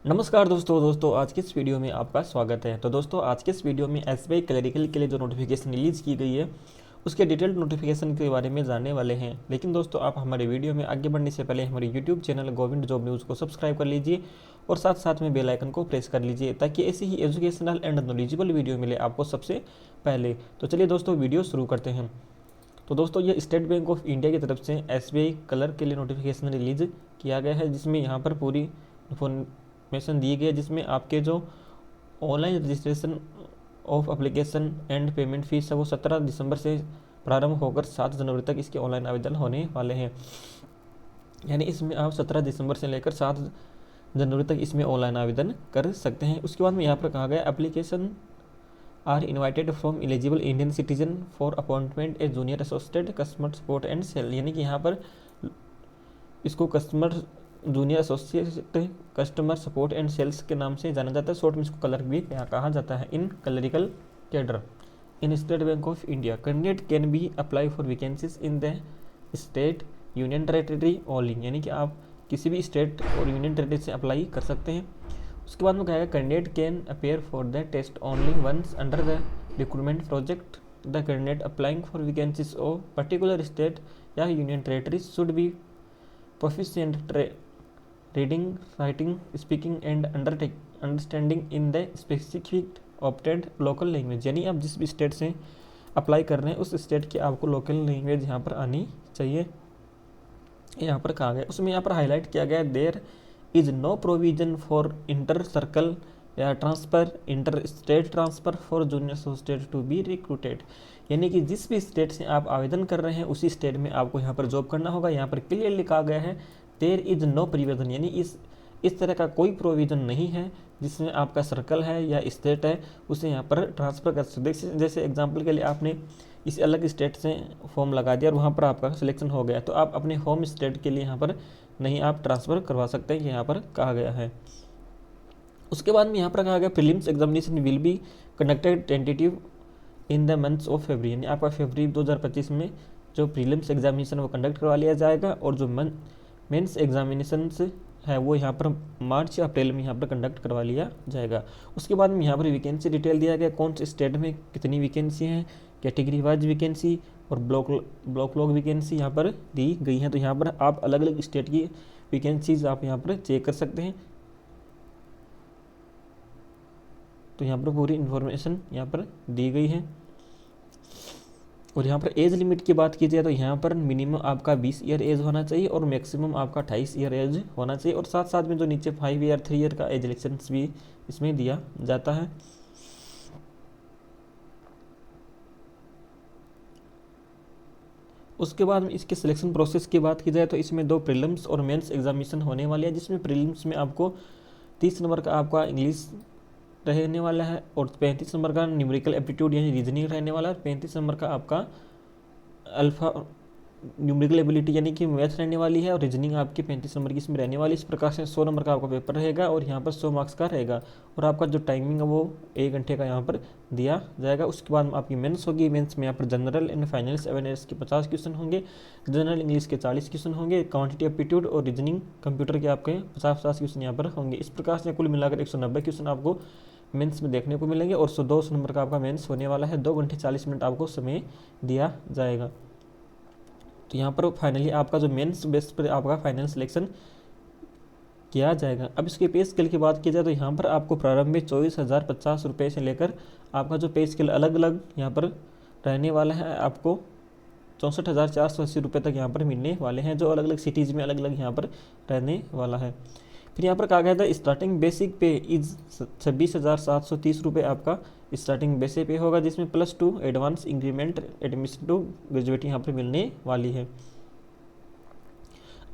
नमस्कार दोस्तों आज के इस वीडियो में आपका स्वागत है। तो दोस्तों आज के इस वीडियो में एसबीआई क्लरिकल के लिए जो नोटिफिकेशन रिलीज़ की गई है उसके डिटेल्ड नोटिफिकेशन के बारे में जानने वाले हैं। लेकिन दोस्तों आप हमारे वीडियो में आगे बढ़ने से पहले हमारे YouTube channel Govind job news को सब्सक्राइब कर लीजिए और साथ साथ में बेल आइकन को प्रेस कर लीजिए ताकि ऐसी ही एजुकेशनल एंड नॉलेजेबल वीडियो मिले आपको सबसे पहले। तो चलिए दोस्तों वीडियो शुरू करते हैं। तो दोस्तों ये स्टेट बैंक ऑफ इंडिया की तरफ से एसबीआई क्लर्क के लिए नोटिफिकेशन रिलीज़ किया गया है, जिसमें यहाँ पर पूरी इन्फॉर्मेशन दी गई है, जिसमें आपके जो online registration of application and payment fees है वो 17 दिसंबर से प्रारंभ होकर 7 जनवरी तक इसके ऑनलाइन आवेदन होने वाले हैं। यानी इसमें आप 17 दिसंबर से लेकर 7 जनवरी तक इसमें ऑनलाइन आवेदन कर सकते हैं। उसके बाद में यहाँ पर कहा गया application are invited from eligible Indian citizen for appointment a junior associate customer support and sell. यानी कि यहाँ पर इसको junior associate customer support and sales के नाम से जाना जाता है, शॉर्ट में इसको क्लर्क भी कहा जाता है। In clerical cadre in State Bank of India candidate can be apply for vacancies in the state union territory only. यानी कि आप किसी भी स्टेट और यूनियन टेरेटरी से अप्लाई कर सकते हैं। उसके बाद में कहेगा candidate can appear for the test only once under the recruitment project. The candidate applying for vacancies of particular state या union territory should be proficient reading writing speaking and understanding in the specific opted local language. यानी आप जिस भी state से apply कर रहे हैं उस स्टेट की आपको लोकल लैंग्वेज यहाँ पर आनी चाहिए, यहाँ पर कहा गया। उसमें यहाँ पर हाईलाइट किया गया there is no provision for inter circle या transfer inter state transfer for junior associate to be recruited. यानी कि जिस भी स्टेट से आप आवेदन कर रहे हैं उसी स्टेट में आपको यहाँ पर जॉब करना होगा। यहाँ पर क्लियरली कहा गया है देयर इज नो प्रोविजन, यानी इस तरह का कोई प्रोविज़न नहीं है जिसमें आपका सर्कल है या स्टेट है उसे यहाँ पर ट्रांसफ़र कर सकते। जैसे एग्जाम्पल के लिए आपने इस अलग स्टेट से फॉर्म लगा दिया और वहाँ पर आपका सिलेक्शन हो गया, तो आप अपने होम स्टेट के लिए यहाँ पर नहीं आप ट्रांसफ़र करवा सकते हैं, यहाँ पर कहा गया है। उसके बाद में यहाँ पर कहा गया prelims examination will be conducted tentative in the months of February. यानी आपका फरवरी 2025 में जो प्रीलिम्स एग्जामिनेशन वो कंडक्ट करवा लिया जाएगा और जो मेंस एग्जामिनेशन है वो यहाँ पर मार्च या अप्रैल में यहाँ पर कंडक्ट करवा लिया जाएगा। उसके बाद में यहाँ पर वैकेंसी डिटेल दिया गया, कौन से स्टेट में कितनी वैकेंसी हैं, कैटेगरी वाइज वैकेंसी और ब्लॉक वैकेंसी यहाँ पर दी गई हैं। तो यहाँ पर आप अलग अलग स्टेट की वैकेंसीज आप यहाँ पर चेक कर सकते हैं। तो यहाँ पर पूरी इन्फॉर्मेशन यहाँ पर दी गई है। और यहाँ पर एज लिमिट की बात की जाए तो यहाँ पर मिनिमम आपका 20 ईयर एज होना चाहिए और मैक्सिमम आपका 28 ईयर एज होना चाहिए। और साथ साथ में जो नीचे 5 ईयर 3 ईयर का एज रिलेक्शंस भी इसमें दिया जाता है। उसके बाद में इसके सिलेक्शन प्रोसेस की बात की जाए तो इसमें 2 प्रीलिम्स और मेंस एग्जामिनेशन होने वाले हैं, जिसमें प्रीलिम्स में आपको 30 नंबर का आपका इंग्लिश रहने वाला है और 35 नंबर का न्यूमेरिकल एप्टीट्यूड यानी रीजनिंग रहने वाला है। 35 नंबर का आपका अल्फा न्यूमेरिकल एबिलिटी यानी कि मैथ रहने वाली है और रीजनिंग आपकी 35 नंबर की इसमें रहने वाली। इस प्रकार से 100 नंबर का आपका पेपर रहेगा और यहाँ पर 100 मार्क्स का रहेगा और आपका जो टाइमिंग है वो 1 घंटे का यहाँ पर दिया जाएगा। उसके बाद आपकी मेंस होगी। मेंस में यहाँ पर जनरल एंड फाइनेंस अवेयरनेस के 50 क्वेश्चन होंगे, जनरल इंग्लिश के 40 क्वेश्चन होंगे, क्वांटिटी एप्टीट्यूड और रीजनिंग कंप्यूटर के आपके 50 क्वेश्चन यहाँ पर होंगे। इस प्रकार से कुल मिलाकर 190 क्वेश्चन आपको मेंस में देखने को मिलेंगे और 200 नंबर का आपका मेंस होने वाला है। 2 घंटे 40 मिनट आपको समय दिया जाएगा। तो यहाँ पर फाइनली आपका जो मेंस बेस पर आपका फाइनल सिलेक्शन किया जाएगा। अब इसके पे स्केल की बात की जाए तो यहाँ पर आपको प्रारंभ में 24,050 रुपये से लेकर आपका जो पे स्केल अलग अलग यहाँ पर रहने वाला है आपको 64,480 रुपये तक यहाँ पर मिलने वाले हैं, जो अलग अलग सिटीज़ में अलग अलग यहाँ पर रहने वाला है। फिर यहाँ पर कहा गया था स्टार्टिंग बेसिक पे इज 26,730 रुपये आपका स्टार्टिंग बेसिक पे होगा, जिसमें +2 advance increment admission to graduate यहाँ पर मिलने वाली है।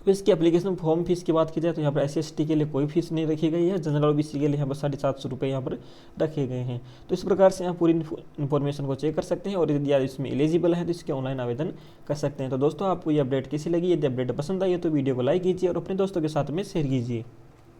अब इसकी एप्लीकेशन फॉर्म फीस की बात की जाए तो यहाँ पर SC/ST के लिए कोई फीस नहीं रखी गई है, जनरल OBC के लिए यहाँ पर 750 रुपये यहाँ पर रखे गए हैं। तो इस प्रकार से आप पूरी इन्फॉर्मेशन को चेक कर सकते हैं और यदि आप इसमें एलिजिबल है तो इसके ऑनलाइन आवेदन कर सकते हैं। तो दोस्तों आपको ये अपडेट कैसी लगी? यदि अपडेट पसंद आई है तो वीडियो को लाइक कीजिए और अपने दोस्तों के साथ में शेयर कीजिए।